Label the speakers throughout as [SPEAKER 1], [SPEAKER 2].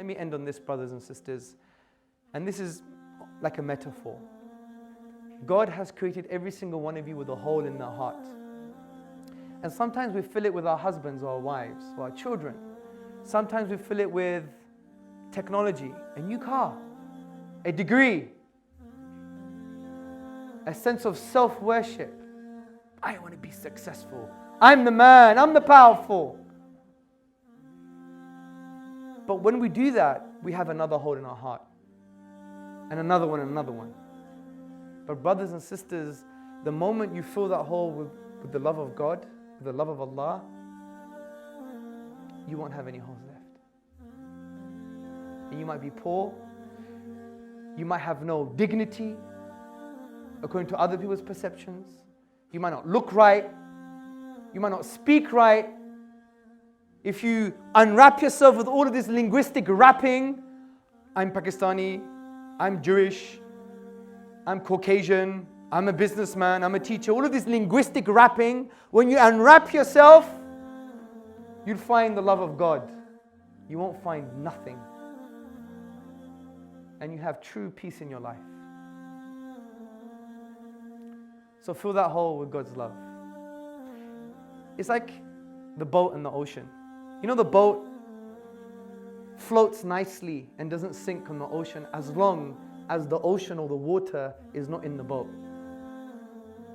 [SPEAKER 1] Let me end on this, brothers and sisters. And this is like a metaphor. God has created every single one of you with a hole in their heart. And sometimes we fill it with our husbands or our wives or our children. Sometimes we fill it with technology, a new car, a degree, a sense of self-worship. I want to be successful. I'm the man, I'm the powerful. But when we do that, we have another hole in our heart. And another one, and another one. But brothers and sisters, the moment you fill that hole with the love of God, with the love of Allah, you won't have any holes left. And you might be poor. You might have no dignity according to other people's perceptions. You might not look right. You might not speak right. If you unwrap yourself with all of this linguistic wrapping, I'm Pakistani, I'm Jewish, I'm Caucasian, I'm a businessman, I'm a teacher, all of this linguistic wrapping, when you unwrap yourself, you'll find the love of God. You won't find nothing. And you have true peace in your life. So fill that hole with God's love. It's like the boat in the ocean. You know, the boat floats nicely and doesn't sink on the ocean as long as the ocean or the water is not in the boat.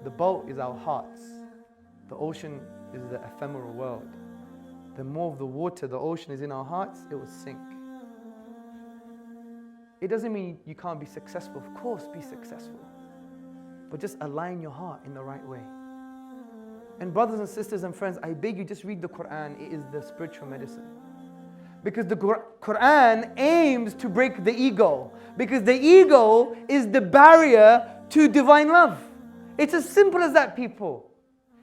[SPEAKER 1] The boat is our hearts. The ocean is the ephemeral world. The more of the water, the ocean is in our hearts, it will sink. It doesn't mean you can't be successful. Of course, be successful. But just align your heart in the right way. And brothers and sisters and friends, I beg you, just read the Quran. It is the spiritual medicine. Because the Quran aims to break the ego. Because the ego is the barrier to divine love. It's as simple as that, people.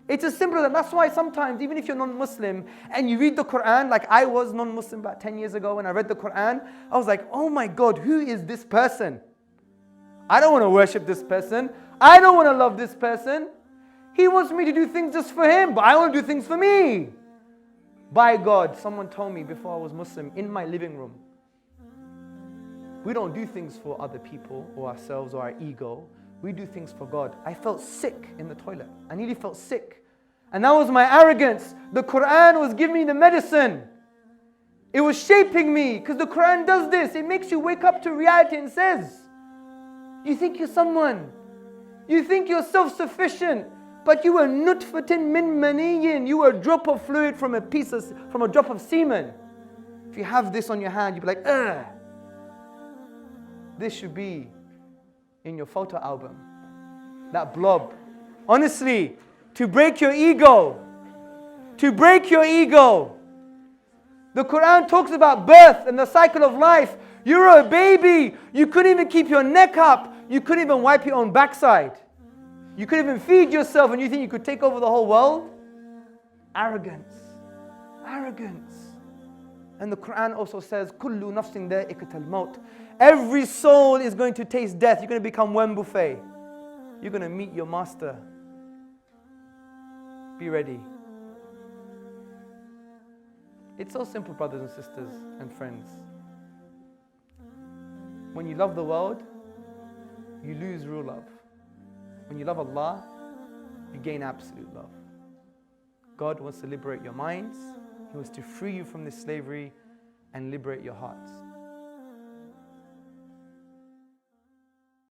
[SPEAKER 1] It's as simple as that. That's why sometimes, even if you're non-Muslim and you read the Quran, like I was non-Muslim about 10 years ago when I read the Quran, I was like, oh my God, who is this person? I don't want to worship this person. I don't want to love this person. He wants me to do things just for him, but I want to do things for me. By God, someone told me before I was Muslim, in my living room, we don't do things for other people or ourselves or our ego. We do things for God. I felt sick in the toilet. I nearly felt sick. And that was my arrogance. The Quran was giving me the medicine. It was shaping me, because the Quran does this. It makes you wake up to reality and says, you think you're someone. You think you're self-sufficient. But you were nutfatin min maniyin. You were a drop of fluid from a drop of semen. If you have this on your hand, you'd be like, ugh. This should be in your photo album. That blob. Honestly, to break your ego. To break your ego. The Quran talks about birth and the cycle of life. You were a baby. You couldn't even keep your neck up. You couldn't even wipe your own backside. You couldn't even feed yourself, and you think you could take over the whole world? Arrogance. Arrogance. And the Quran also says, كُلُّ نَفْسٍ ذَائِقَةَ الْمَوْتِ. Every soul is going to taste death. You're going to become one buffet. You're going to meet your master. Be ready. It's so simple, brothers and sisters and friends. When you love the world, you lose real love. When you love Allah, you gain absolute love. God wants to liberate your minds. He wants to free you from this slavery and liberate your hearts.